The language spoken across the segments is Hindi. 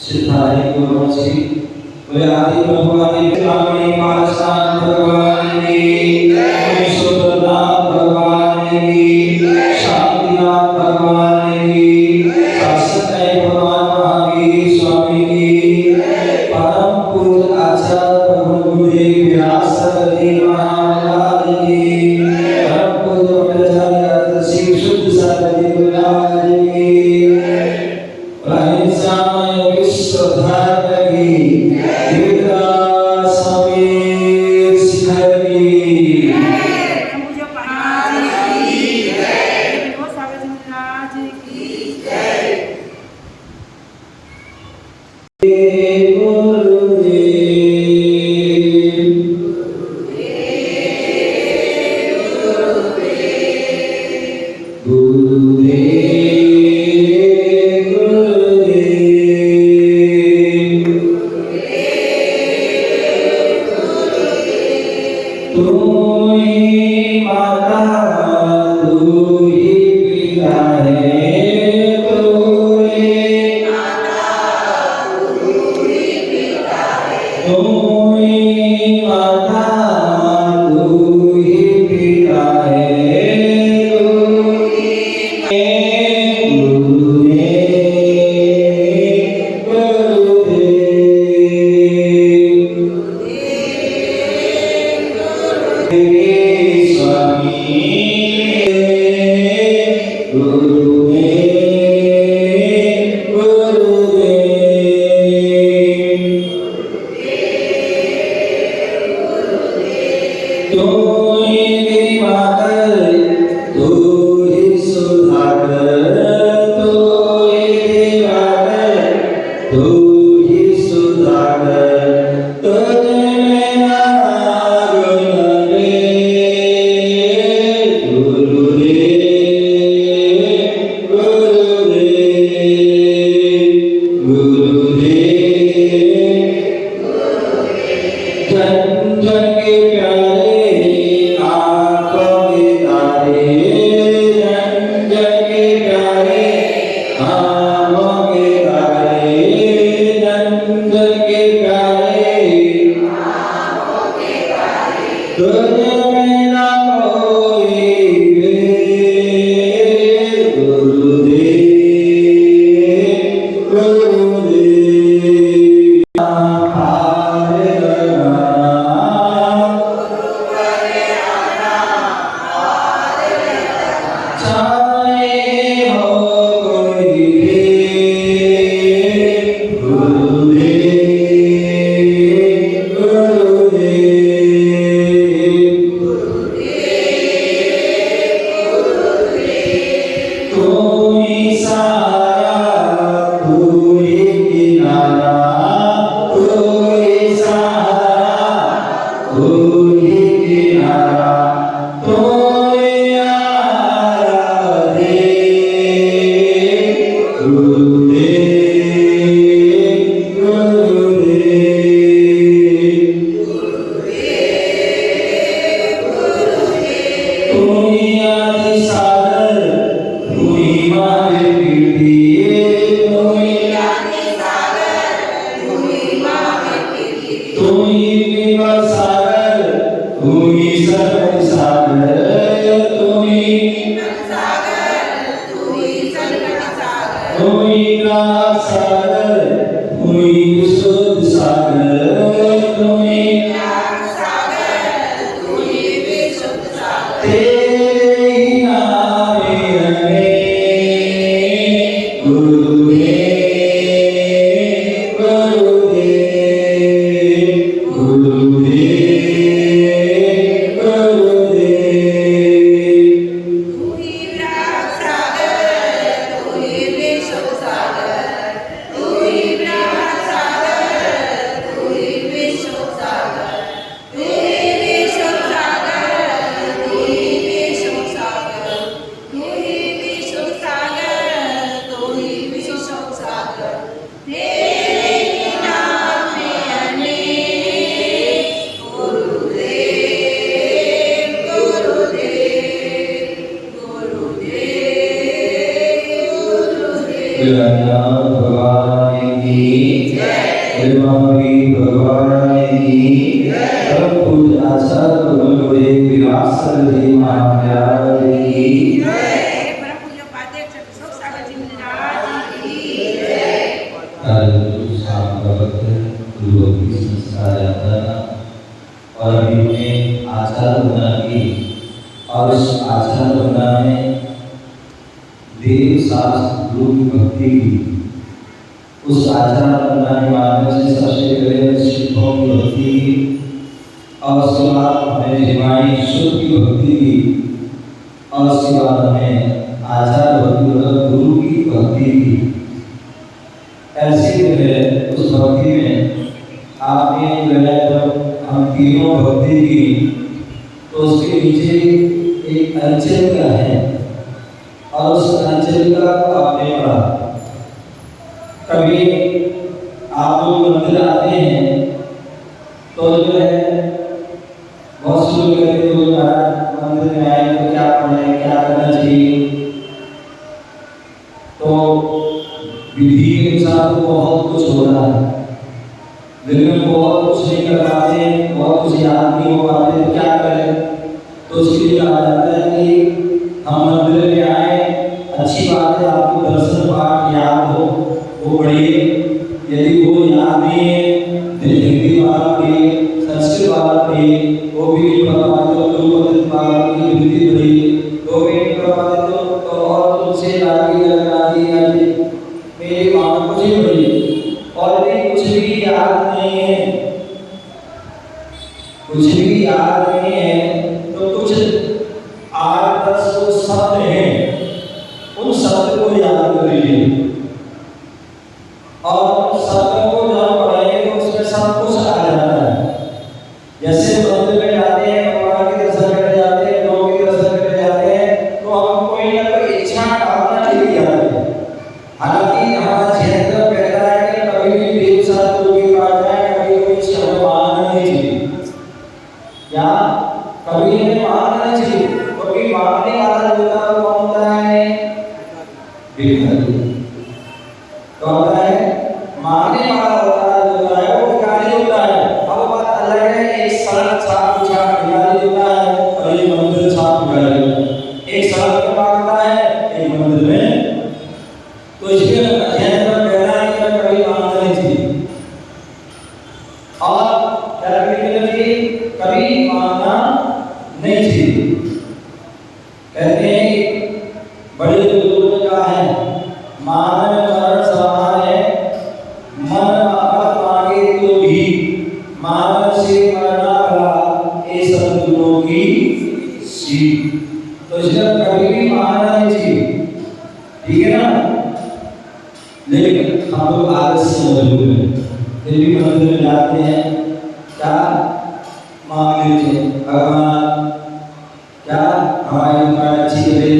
सिद्धार्थ गुरुजी वे आदि भगवान की स्वामी पारसान भगवान की विश्वनाथ भगवान की शांतिनाथ भगवान की शास्त्रज्ञ भगवान महावीर स्वामी की परम पूज्य आचार्य गुरुदेव व्यास देव महाराज की परम पूज्य आचार्य शिव शुद्ध साधु गुरुराज की सागर भगवान की परम पूज्य आचार्य गुरुदेव विलास जी महाराज की परम पूज्य उपाध्यक्ष अशोक सागर जी महाराज की गुरु की संस्कार यात्रा और अभी उन्हें आचार्य बना की और उस आचार्य बना में देव शास्त्र गुरु की भक्ति की उस आचार्य बना के माध्यम से सबसे पहले शिक्षकों की भक्ति की और उसके बाद हमें जिमाई ईश्वर की भक्ति की और उसके बाद हमें आचार्य भक्ति मतलब गुरु की भक्ति की। ऐसी है उस भक्ति में आपने जब हम तीनों भक्ति की तो उसके नीचे एक अंचलिका है और उस अंचलिका को आपने पढ़ा। कभी आप लोग मंदिर आते हैं तो जो है बहुत से लोग कहते हैं तो मंदिर में आए तो क्या पढ़े क्या करना चाहिए, तो विधि के अनुसार तो बहुत कुछ हो रहा है लेकिन बहुत कुछ नहीं कर पाते, बहुत कुछ याद नहीं हो पाते तो क्या करें। तो उसके लिए कहा जाता है कि हम मंदिर में आए, अच्छी बात है आपको दर्शन पाठ याद हो वो पढ़िए, यदि वो याद नहीं है हिंदी वाला पढ़िए, संस्कृत वाला पढ़िए, वो भी नहीं पढ़ पाते तो गुरु वाला की हिंदी पढ़िए, वो भी नहीं पढ़ पाते तो और तुमसे लागी मेरी माँ कुछ ही पढ़िए और भी कुछ भी याद नहीं है, कुछ भी याद नहीं है तो कुछ 8-10 शब्द हैं उन शब्द को याद कर लीजिए और शब्दों को जब पढ़ेंगे तो उसमें सब कुछ आ जाता है। जैसे मंदिर में जाते हैं, भगवान के दर्शन करने जाते हैं, लोगों के दर्शन करने जाते हैं तो हम कोई ना कोई इच्छा कामना के लिए जाते हैं। हालांकि हमारा क्षेत्र कहता है कि कभी भी देव शास्त्र गुरु के पास जाए कभी कोई इच्छा मांगना नहीं चाहिए, या कभी हमें मांगना नहीं चाहिए क्योंकि मांगने वाला जो होता है वो कौन होता है, भिखारी। तो होता है मांगने वाला होता है वो भिखारी होता है। अब बात अलग है, एक सड़क छाप भिखारी होता है और एक मंदिर छाप भिखारी। एक सड़क में मांगता है एक मंदिर में, तो इसलिए अध्ययन का कहना है कि कभी मांगना नहीं चाहिए और क्या कभी मांगना नहीं चाहिए। कहते हैं बड़े बुजुर्ग ने कहा है मानव मरण समान है, मन मत मांगे तो भी मानव से मरना भला ये सदगुरुओं की सीख। तो इसलिए कभी भी मांगना नहीं चाहिए, ठीक है ना। लेकिन हम लोग आदत से मजबूर हैं, फिर भी मंदिर में जाते हैं, क्या मांग लेते हैं भगवान क्या हमारी दुकान अच्छी चले,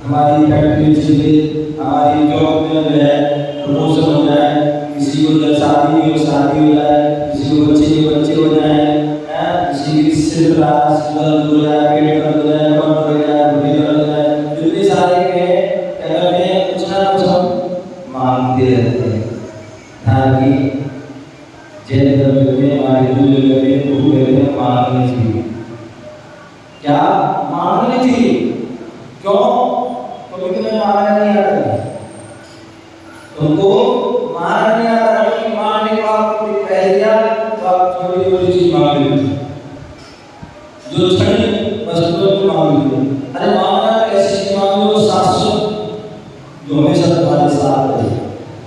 हमारी फैक्ट्री अच्छी चले, हमारी जॉब में जो है प्रमोशन हो जाए, किसी को जब शादी हो जाए, किसी को बच्चे हो जाए, किसी की सिर दर्द हो जाए, पेट दर्द हो जाए, कमर दर्द हो जाए, बुद्धि दर्द हो जाए, जितने सारे क्या करते हैं कुछ ना कुछ हम मांगते रहते हैं। ताकि जैन धर्म में हमारे हिंदू धर्म में वो कहते हैं मांगने चाहिए, क्या मांगने चाहिए। क्यों? क्योंकि तुम्हें मांगना नहीं आता, तुमको मांगना नहीं आता, क्योंकि मांगने को आपको कह दिया तो आप छोटी छोटी चीज मांग लेते जो क्षणिक वस्तुओं को मांग लेते। अरे मांगना तो ऐसी चीज मांगो जो शाश्वत, जो हमेशा तुम्हारे साथ रहे।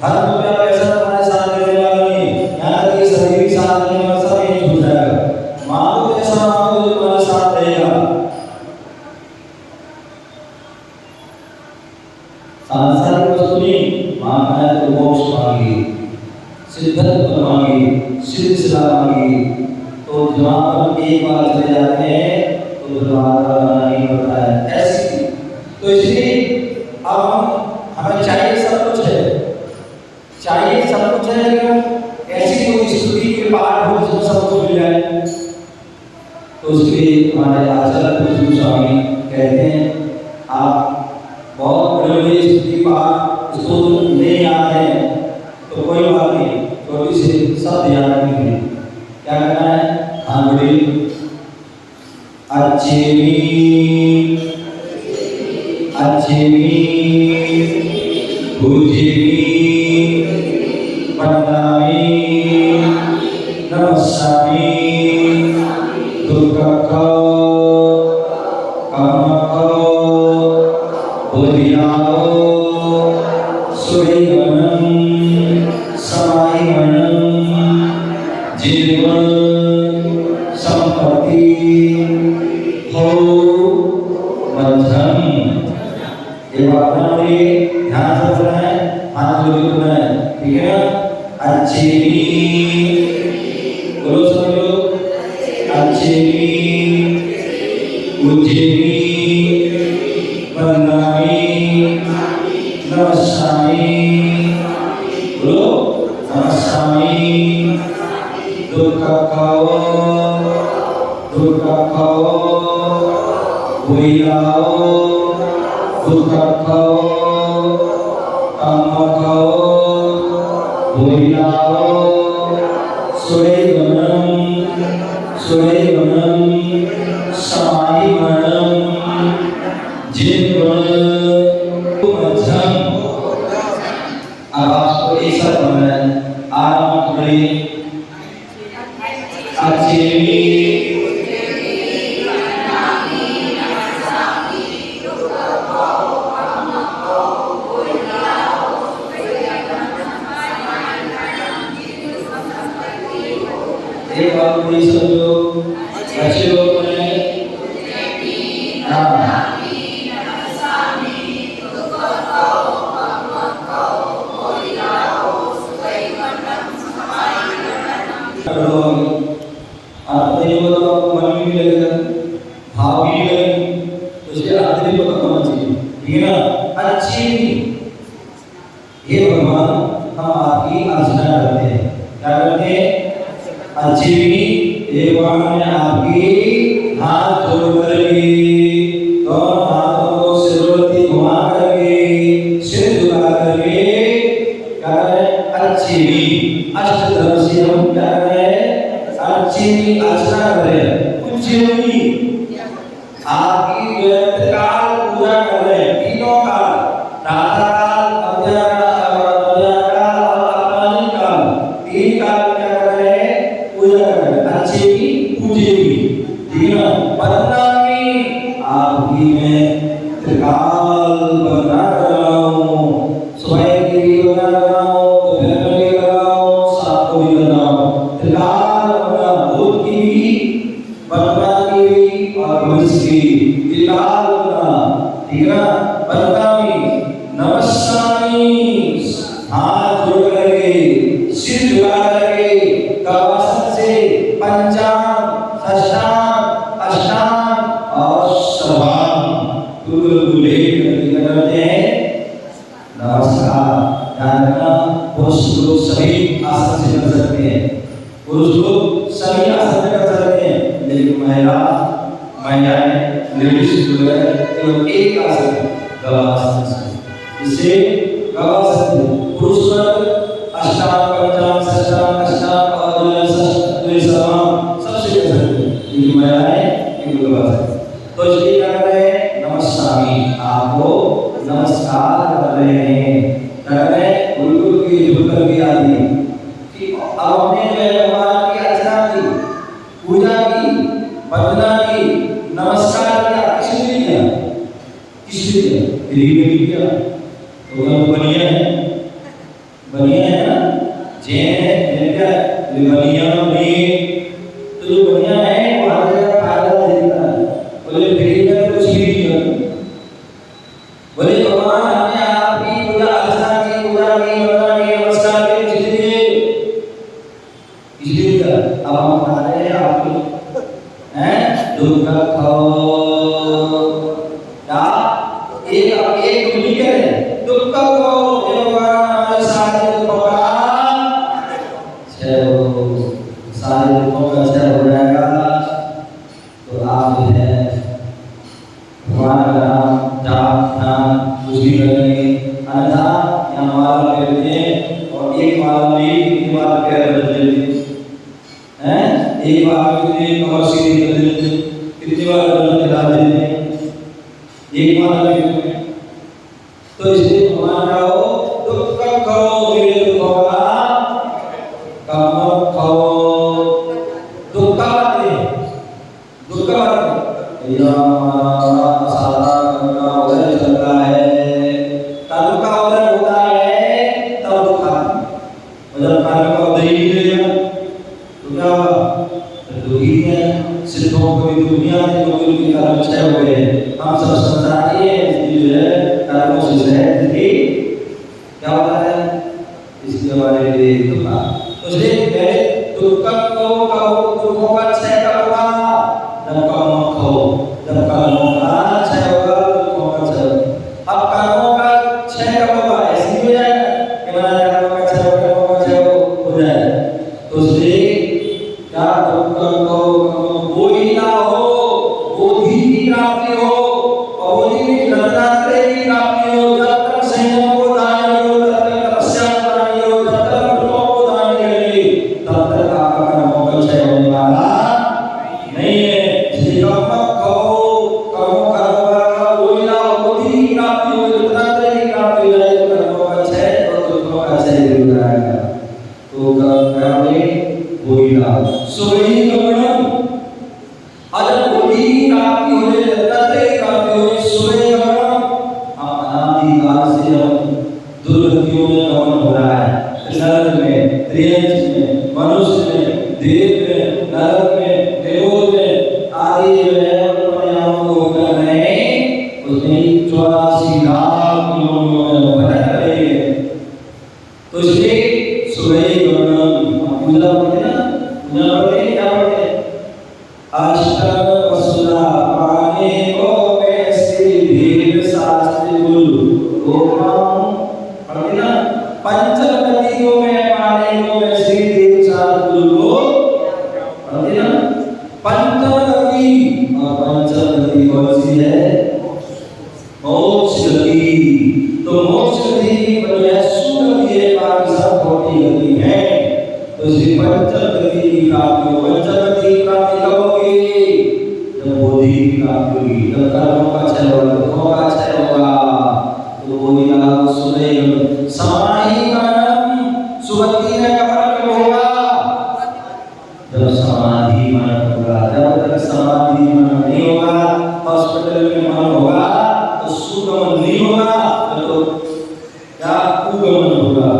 हर रुपया पैसा तुम्हारे साथ रहने वाला नहीं, यहाँ तक कि शरीर के साथ रहने वाला सब यही छूट जाएगा। मांगो ऐसा मांगो जो तुम्हारे साथ रहेगा। सांसारिक वस्तु नहीं मांगना है तो मोक्ष मांगिए, सिद्धत्व मांगिए, सिद्ध सिला मांगिए। तो जहाँ पर एक बार चले जाते हैं तो दोबारा नहीं होता है ऐसी। तो इसलिए अब हमें चाहिए सब कुछ है, चाहिए सब कुछ है, लेकिन ऐसी कोई स्तुति के पाठ हो जिसमें सब कुछ मिल जाए। तो उसके हमारे आचार्य स्वामी कहते हैं आप बहुत बड़े स्तुति पाठ स्तोत्र नहीं आते हैं तो कोई बात नहीं, तो छोटी से सब ध्यान रखेंगे। क्या करना है? हाथ बढ़िए। अच्छेमी अच्छेमी भुजेमी वंदामि नमस्सामि दुर्गाको कामको बोधियाओ सुरेगणं समाहिमणं जीवन संपत्ति हो मध्यम। ये वाक्य में ध्यान से बोलना है, हाथ जोड़ के बोलना है, ठीक है ना? अच्छेमी बोलो सब लोग, अच्छेमी उज्जेमी वंदामि नमस्सामि बोलो नमस्सामि दुर्गाको भुयाओ दुर्गाको कामको भुयाओ सुरेगणं समाहिमणं जीवन मध्यम। अब आपको एक साथ बोलना है, आरंभ करिए। अच्छेमी एक बार कोई समझो, अच्छे लोग बने। हाँ आप नहीं बोलो तो आपको मन भी नहीं लगेगा, भाव भी नहीं लगेगी, तो इसलिए आदमी को पता होना चाहिए, ठीक है ना? अच्छी ये भगवान हम आपकी अर्चना करते हैं। क्या करते हैं? अच्छी ये भगवान ने आपकी हाथ जोड़ करके दोनों हाथों को सिरवती घुमा करके सिर झुका करके क्या करें? अच्छी अष्टधर्म से हम क्या करें? अच्छी अर्चना करें। उज्जैनी आपकी काल पूजा करें, तीनों काल, राधा काल, अव्याकाल और अपराह्न काल, तीन काल क्या करें? पूजा करें। अच्छी पूजेगी, ठीक है ना? वंदामि आपकी मैं त्रिकाल वंदना कर रहा हूँ, सुबह की भी वंदना कर रहा हूँ, दोपहर में भी कर रहा हूँ, शाम को भी कर रहा हूँ। त्रिकाल वंदना, भूत की भी, वर्तमान की भी और भविष्य की, त्रिकाल वंदना, ठीक है ना? वंदामि नमस्सामि हाथ जोड़ करके सिर झुका करके कवासन से पंचांग षष्ठांग अष्टांग और शतभाग गुले करते हैं। नमस्कार। ध्यान रखना, पुरुष लोग सभी आसन से कर सकते हैं, पुरुष लोग सभी आसन से कर सकते हैं, लेकिन महिलाएं लेडीज जो है केवल एक आसन गवासन से, इसे गवासन पुरुष वर्ग अष्टांग पंचांग षष्ठांग अष्टांग और शतभाग सबसे कर सकते हैं, लेकिन महिलाएं केवल गवासन। तो इसलिए क्या कर रहे हैं? नमस्सामि, आपको नमस्कार कर रहे हैं, कर रहे हैं गुरु की झुक करके आदि कि अब हमने जो है भगवान की अर्चना की, पूजा की, वंदना की, नमस्कार किया, किसने किया? किसने किया? गरीब ने किया, तो वो बनिया है ना, जैन है, क्या बनिया नहीं, तो जो बनिया है वो हर जगह फायदा देता है, बोले गरीब ने कुछ भी नहीं किया, बोले भगवान हमने आपकी पूजा अर्चना की, पूजा की, वंदना की, नमस्कार की, इसलिए अब हम बता रहे हैं आपको हैं दुर्गा खाओ क्या एक मिनट है दुर्गा खाओ भगवान सारे दुखों का सारे दुखों का क्षय हो जाएगा। तो आप जो है भगवान का नाम जाप ध्यान कुछ भी करेंगे, अन्यथा यहाँ माला फेरते हैं और एक माला नहीं कितनी बार पैर बदल देते हैं, एक बार कितनी कमर सीधी बदल देते, कितनी बार बदल दिला देते हैं, एक बार नहीं। तो इसलिए भगवान का हो दुख कम करो मेरे दुखों का कम करो, दुख का या सारा का उदय चलता है, कर्म का उदय होता है तब दुख आता है। जब कर्म का उदय ही नहीं है तो क्या होगा, दुखी है। सिद्धों को भी दुनिया में जो उनके कर्म क्षय हो गए, हम सब संसार के इसलिए कर्मों से सहज थे, क्या होता है इसलिए हमारे लिए दुख आता। तो इसलिए पहले दुख को दुखों का क्षय करोगा जब कर्मों को, जब कर्मों का क्षय होगा दुखों का क्षय होगा। अब कर्मों का क्षय कब होगा, ऐसे ही हो जाएगा कि हमारे कर्मों का क्षय हो जाए। तो इसलिए क्या दुख को कोई ना हो, बोधि की प्राप्ति हो, और बोधि में दत्तात्रेय की प्राप्ति हो। जब तक संयम को धारण हो, जब तक तपस्या को धारण हो, जब तक कर्मों को धारण करेंगे, तब तक आपका कर्मों का क्षय होने वाला नहीं है। दुर्गतियों में गमन हो रहा है, नरक में, त्रियंच में, मनुष्य में, देव में, नरक में, देवों में आदि जो है परिणामों को कर रहे हैं, उसमें 84 लाख योनियों में भटक रहे हैं। तो इसलिए सुरई गमन पूजा करते हैं ना, पूजा करते हैं, क्या करते हैं, अष्टम वसुधा पाने को में श्री देव शास्त्री गुरु ओम ना पंचगतियों में पाने को में श्री देव शास्त्री गुरु ना पंचगति, और पंचगति कौन सी है, मोक्ष गति। तो मोक्ष गति मतलब सुगति है, बाकी सब खोटी गति है। तो श्री पंचगति की प्राप्ति, पंचगति की प्राप्ति कब होगी, जब बोधि की प्राप्ति होगी, जब कर्मों का क्षय होगा, दुखों का क्षय होगा। तो बोधि का सुनेगा समाधि मरण, सुगति में कब होगा, जब समाधि मरण होगा। जब तक समाधि मरण नहीं होगा, हॉस्पिटल में मरण होगा, तो सुगमन नहीं होगा, तो क्या कुगमन होगा,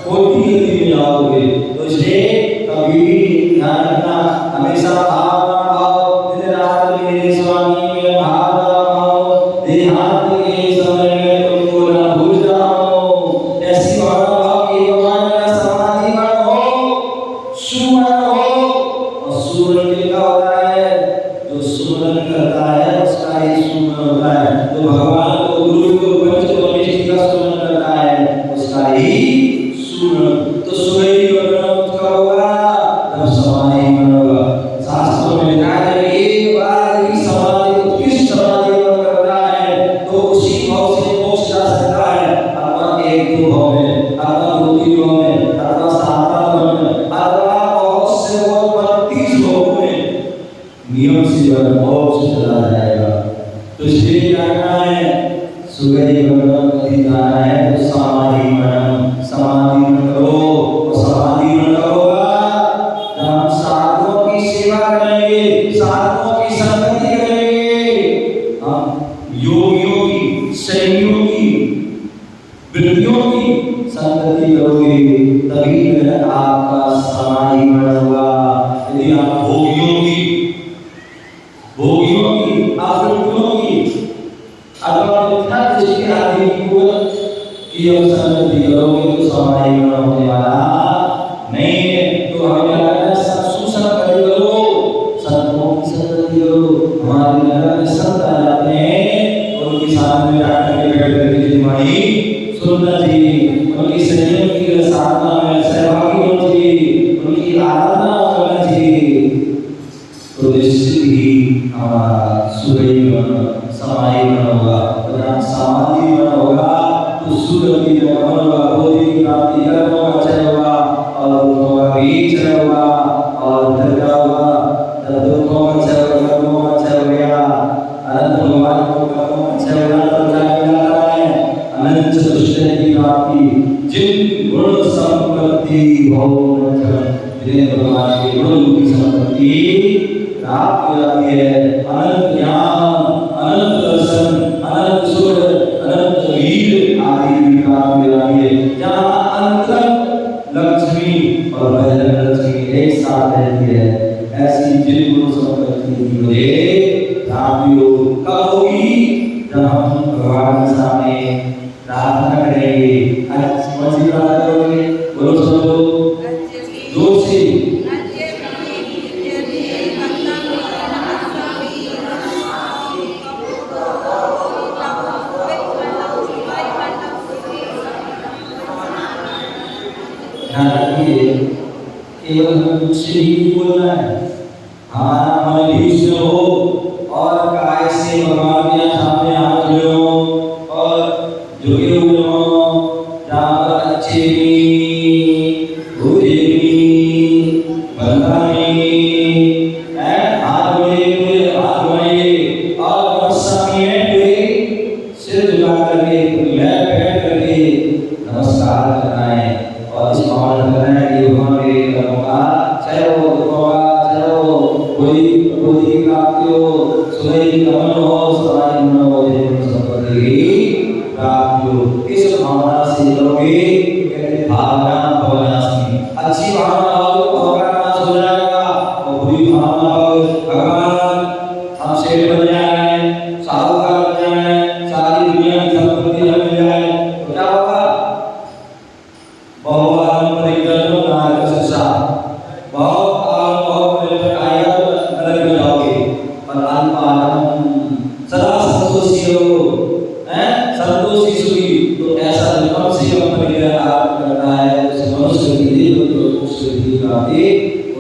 कोटि गति में जाओगे। तो इसलिए कभी भी ध्यान रखना, हमेशा भाव दिन रात मेरे स्वामी में भाव भाव, देहांत के समय में तुमको न भूल जाओ। ऐसी भाव की भगवान मेरा समाधि मरण हो, सुमरण हो। और सुमरण क्या होता है, जो सुमरण करता है उसका ही सुमरण होता है। तो भगवान को गुरु को पंच परमेष्टि का सुमरण करता है, उसका ही सुमरण। तो सुरई गमन कब होगा, जब समाधि मरण होगा। शास्त्रों में लिखा है एक बार ही समाधि उत्कृष्ट समाधि मरण करता है तो उसी भाव से मोक्ष जा सकता है। अथवा एक दो भाव में, अथवा दो तीन भाव में, अथवा सात भाव में, अथवा बहुत से 32 भाव में नियम से मोक्ष चला जाएगा। तो इसलिए करना है सुगति गमन कभी जाना है तो समाधि मरण, समाधि मरण करो। और समाधि मरण करोगा जब हम साधुओं की सेवा करेंगे, साधुओं की संगति करेंगे, हम योगियों की, संयोगियों की, वृत्तियों की संगति करोगे, तभी आपका समाधि मरण होगा। यदि आप भोगियों की, आसक्तियों की, अथवा इतना दृष्टि आदि की संगति करोगे तो समाधि मरण होने वाला नहीं है। तो हमें लगता है सुसंगति करो, संतों की संगति करो। हमारे नगर में संत आ जाते हैं, उनके साथ में जाकर के बैठ करके जिम्मानी सुनना चाहिए, उनकी संयम की साधना में सहभागी होना चाहिए, उनकी आराधना करना चाहिए। तो निश्चित ही हमारा सुरई गमन समाधि मरण होगा। जब समाधि मरण होगा तो सुगति में गमन होगा, बोधि की प्राप्ति, कर्मों का क्षय होगा, भी क्षय हुआ और फिर क्या हुआ, जब दुखों में क्षय हुआ, कर्मों में क्षय हो गया, अनंत भगवान को कर्मों में क्षय हुआ तो क्या मिला है, अनंत चतुष्टय की प्राप्ति। जिन गुण संपत्ति हो जिन्हें भगवान के गुण की संपत्ति प्राप्त हो जाती है, अनंत ज्ञान, अनंत दर्शन, अनंत सुख, अनंत वीर आदि की प्राप्ति हो जाती है। जहाँ अंतरंग लक्ष्मी और बाह्य लक्ष्मी एक साथ रहती है, ऐसी जिन गुण संपत्ति की मुझे प्राप्ति हो कब होगी, जब हम भगवान के सामने प्रार्थना करेंगे। कौन सी प्रार्थना करोगे, बोलो समझो, जोर से। ध्यान रखिए, केवल हमें कुछ ही बोलना है, हमारा मन भी उसमें हो और काय से भगवान के सामने हाथ जोड़े हो और झुके हुए हो, जहाँ पर अच्छे बुरे बंधाने हाथ जोड़े और नमस्कार सिर झुका करके बैठ करके नमस्कार करना है और इस भावना करना है कि भगवान मेरे कर्मों का क्षय हो, दुखों का क्षय हो, कोई क्रोधी प्राप्ति हो, सुनहरी कमल हो, सवारी मन हो, संपत्ति की प्राप्ति हो। इस भावना से करोगे, कहते भावना भवनास्मि। अच्छी भावना हो तो भगवान नाश हो जाएगा और बुरी भावना हो भगवान हम सेठ बन जाए, साहूकार बन जाए, सारी दुनिया की संपत्ति हमें मिल जाए तो क्या होगा, बहुत आएगा तो अलग हो जाओगे, पर सदा संतोषी हो, संतोषी सुखी। तो ऐसा जो कम से कम परिग्रह करता है उस मनुष्य के लिए तो उसके लिए प्राप्ति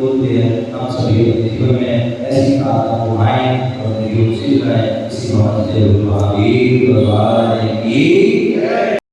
होती है। हम सभी जीवन में ऐसी प्रार्थना को आए और उसी तरह इसी भावना से भगवान की